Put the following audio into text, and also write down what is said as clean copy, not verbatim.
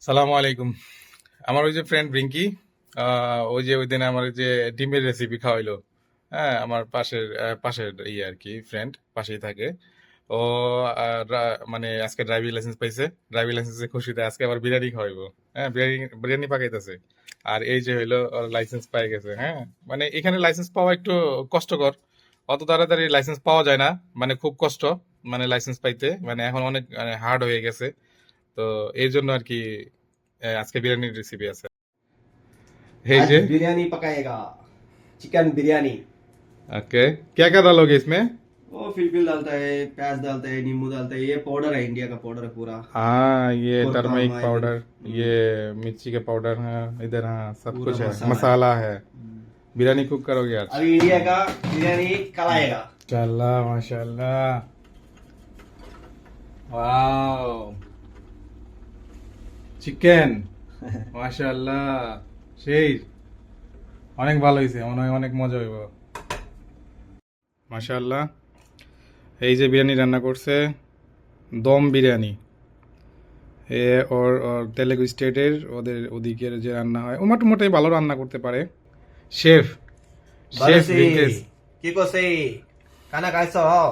সালামু আলাইকুম। আমার ওই যে ফ্রেন্ড রিঙ্কি, ওই যে ওই দিন আমার ওই যে ডিমের রেসিপি খাওয়াইলো। হ্যাঁ, আমার পাশের ইয়ে আর কি, ফ্রেন্ড পাশেই থাকে। ও মানে আজকে ড্রাইভিং লাইসেন্স পাইছে। ড্রাইভিং লাইসেন্সে খুশিতে আজকে আবার বিরিয়ানি খাওয়াইবো। হ্যাঁ, বিরিয়ানি বিরিয়ানি পাকাইতেছে। আর এই যে হইলো ওর লাইসেন্স পাই গেছে। হ্যাঁ, মানে এখানে লাইসেন্স পাওয়া একটু কষ্টকর। অত তাড়াতাড়ি লাইসেন্স পাওয়া যায় না, মানে খুব কষ্ট। মানে লাইসেন্স পাইতে মানে এখন অনেক হার্ড হয়ে গেছে। তো এই জন্য আর কি আজকে বিরিয়ানির রেসিপি আছে। এই आज যে बिरयानी पकाएगा। चिकन बिरयानी। ओके, क्या क्या डालोगे इसमें? वो फिलफिल डालता है, प्याज डालता है, नींबू डालता है। ये पाउडर है, इंडिया का पाउडर है पूरा। हाँ, ये खुरका टर्मरिक माइल। पाउडर, ये मिर्ची के पाउडर है इधर। हाँ, सब पूरा कुछ है, मसाला है। मसाला है। बिरयानी कुक करोगे आज? अभी इंडिया का बिरयानी खिलाएगा। माशाल्लाह माशाल्लाह, वाओ, চিকেন, মাশাআল্লাহ, সেই অনেক ভালো হয়েছে, মনে হয় অনেক মজা হইব। মাশাআল্লাহ, এই যে বিরিয়ানি রান্না করছে, দম বিরিয়ানি। এ ওর তেলেগু স্টেটের, ওদিকের যে রান্না হয়, ও মোটামুটি ভালো রান্না করতে পারে। শেফ শেফ बरसी রিঙ্কেশ। किको से खाना कैसा हो?